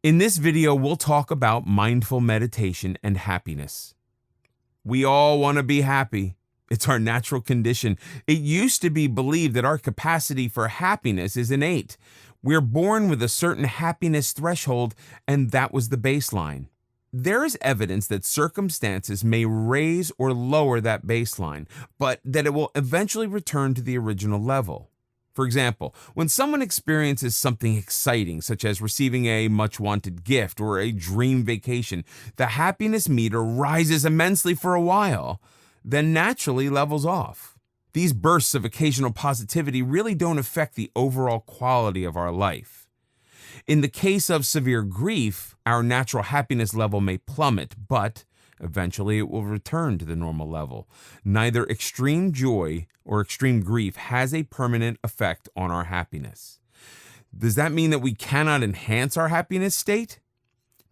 In this video, we'll talk about mindful meditation and happiness. We all want to be happy. It's our natural condition. It used to be believed that our capacity for happiness is innate. We're born with a certain happiness threshold, and that was the baseline. There is evidence that circumstances may raise or lower that baseline, but that it will eventually return to the original level. For example, when someone experiences something exciting, such as receiving a much-wanted gift or a dream vacation, the happiness meter rises immensely for a while, then naturally levels off. These bursts of occasional positivity really don't affect the overall quality of our life. In the case of severe grief, our natural happiness level may plummet, but eventually it will return to the normal level. Neither extreme joy or extreme grief has a permanent effect on our happiness. Does that mean that we cannot enhance our happiness state?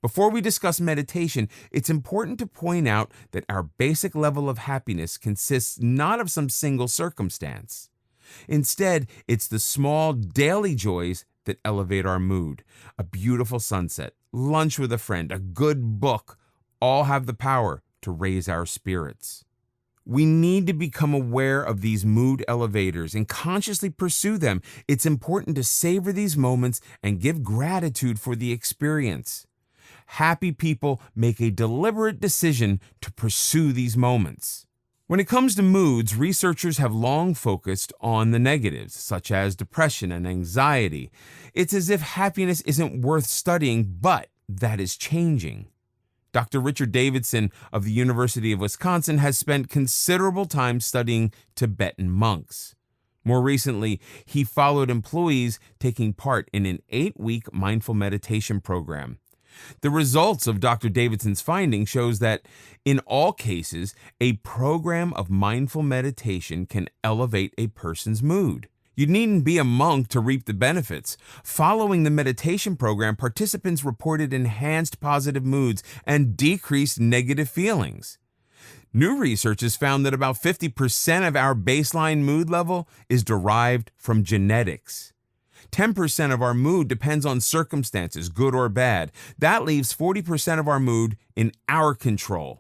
Before we discuss meditation, it's important to point out that our basic level of happiness consists not of some single circumstance. Instead, it's the small daily joys that elevate our mood. A beautiful sunset, lunch with a friend, a good book, all have the power to raise our spirits. We need to become aware of these mood elevators and consciously pursue them. It's important to savor these moments and give gratitude for the experience. Happy people make a deliberate decision to pursue these moments. When it comes to moods, researchers have long focused on the negatives, such as depression and anxiety. It's as if happiness isn't worth studying, but that is changing. Dr. Richard Davidson of the University of Wisconsin has spent considerable time studying Tibetan monks. More recently, he followed employees taking part in an 8-week mindful meditation program. The results of Dr. Davidson's finding shows that, in all cases, a program of mindful meditation can elevate a person's mood. You needn't be a monk to reap the benefits. Following the meditation program, participants reported enhanced positive moods and decreased negative feelings. New research has found that about 50% of our baseline mood level is derived from genetics. 10% of our mood depends on circumstances, good or bad. That leaves 40% of our mood in our control.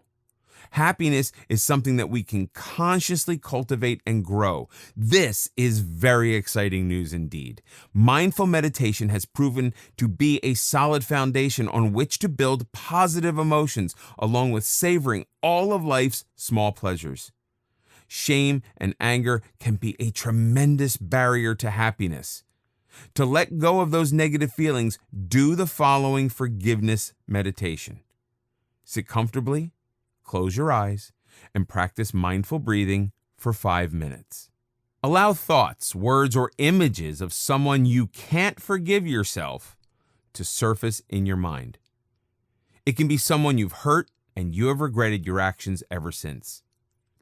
Happiness is something that we can consciously cultivate and grow. This is very exciting news indeed. Mindful meditation has proven to be a solid foundation on which to build positive emotions, along with savoring all of life's small pleasures. Shame and anger can be a tremendous barrier to happiness. To let go of those negative feelings, do the following forgiveness meditation. Sit comfortably, close your eyes, and practice mindful breathing for 5 minutes. Allow thoughts, words, or images of someone you can't forgive yourself to surface in your mind. It can be someone you've hurt and you have regretted your actions ever since.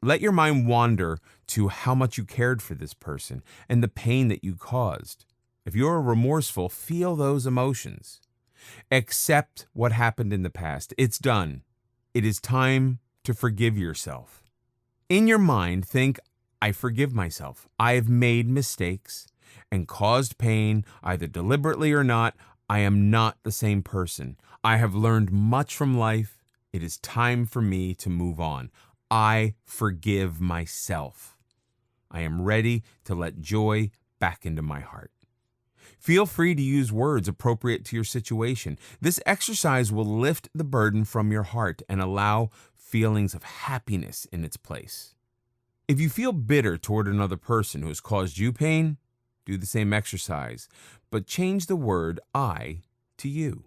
Let your mind wander to how much you cared for this person and the pain that you caused. If you're remorseful, feel those emotions. Accept what happened in the past. It's done. It is time to forgive yourself. In your mind, think, I forgive myself. I have made mistakes and caused pain, either deliberately or not. I am not the same person. I have learned much from life. It is time for me to move on. I forgive myself. I am ready to let joy back into my heart. Feel free to use words appropriate to your situation. This exercise will lift the burden from your heart and allow feelings of happiness in its place. If you feel bitter toward another person who has caused you pain, do the same exercise, but change the word I to you.